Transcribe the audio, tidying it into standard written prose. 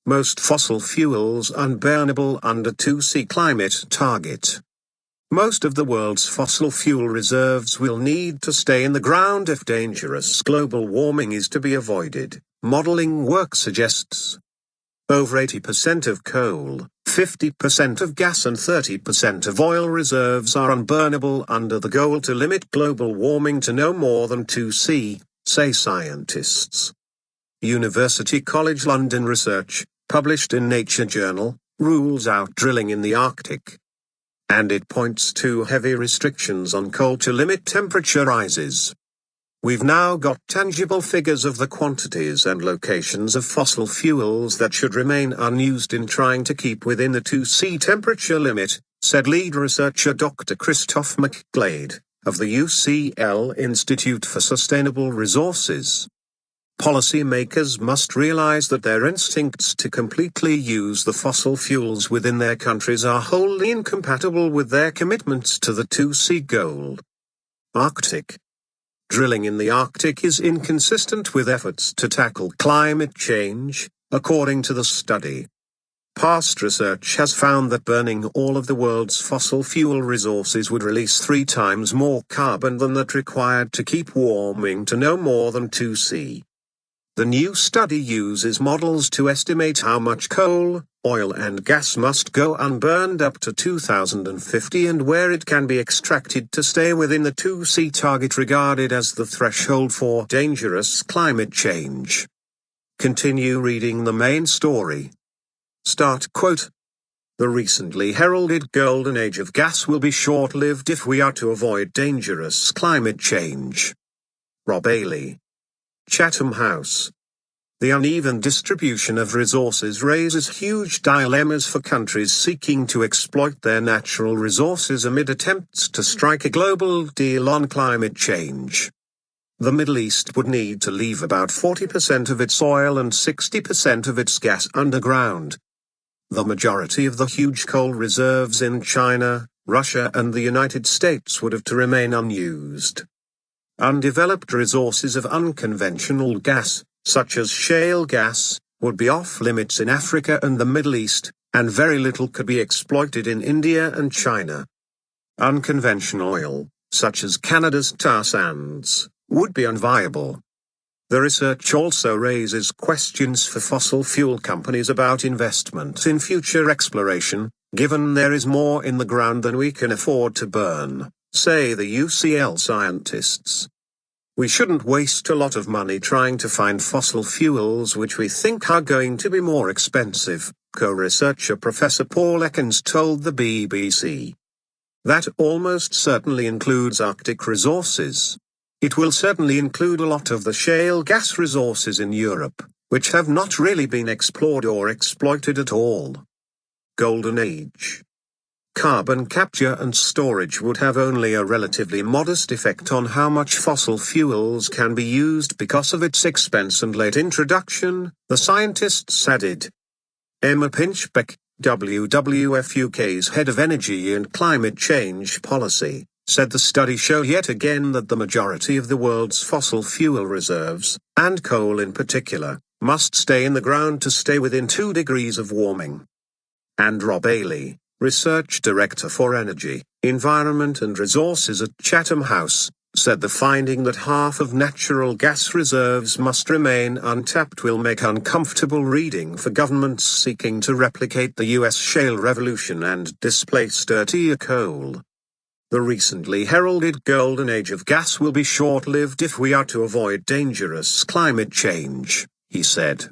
most fossil fuels unburnable under 2°C climate target. Most of the world's fossil fuel reserves will need to stay in the ground if dangerous global warming is to be avoided, modeling work suggests. Over 80% of coal, 50% of gas and 30% of oil reserves are unburnable under the goal to limit global warming to no more than 2°C, say scientists. University College London research, published in Nature journal, rules out drilling in the Arctic. And it points to heavy restrictions on coal to limit temperature rises. We've now got tangible figures of the quantities and locations of fossil fuels that should remain unused in trying to keep within the 2°C temperature limit, said lead researcher Dr. Christoph McGlade, of the UCL Institute for Sustainable Resources. Policymakers must realize that their instincts to completely use the fossil fuels within their countries are wholly incompatible with their commitments to the 2°C goal. Arctic. Drilling in the Arctic is inconsistent with efforts to tackle climate change, according to the study. Past research has found that burning all of the world's fossil fuel resources would release 3 times more carbon than that required to keep warming to no more than 2°C. The new study uses models to estimate how much coal, oil and gas must go unburned up to 2050 and where it can be extracted to stay within the 2°C target regarded as the threshold for dangerous climate change. Continue reading the main story. Start quote. The recently heralded golden age of gas will be short-lived if we are to avoid dangerous climate change. Rob Bailey. Chatham House. The uneven distribution of resources raises huge dilemmas for countries seeking to exploit their natural resources amid attempts to strike a global deal on climate change. The Middle East would need to leave about 40% of its oil and 60% of its gas underground. The majority of the huge coal reserves in China, Russia and the United States would have to remain unused. Undeveloped resources of unconventional gas, such as shale gas, would be off-limits in Africa and the Middle East, and very little could be exploited in India and China. Unconventional oil, such as Canada's tar sands, would be unviable. The research also raises questions for fossil fuel companies about investment in future exploration, given there is more in the ground than we can afford to burn, say the UCL scientists. We shouldn't waste a lot of money trying to find fossil fuels which we think are going to be more expensive, co-researcher Professor Paul Ekins told the BBC. That almost certainly includes Arctic resources. It will certainly include a lot of the shale gas resources in Europe, which have not really been explored or exploited at all. Golden Age. Carbon capture and storage would have only a relatively modest effect on how much fossil fuels can be used because of its expense and late introduction, the scientists added. Emma Pinchbeck, WWF UK's head of energy and climate change policy, said the study showed yet again that the majority of the world's fossil fuel reserves, and coal in particular, must stay in the ground to stay within 2 degrees of warming. And Rob Bailey, Research Director for Energy, Environment and Resources at Chatham House, said the finding that half of natural gas reserves must remain untapped will make uncomfortable reading for governments seeking to replicate the US shale revolution and displace dirtier coal. The recently heralded golden age of gas will be short-lived if we are to avoid dangerous climate change, he said.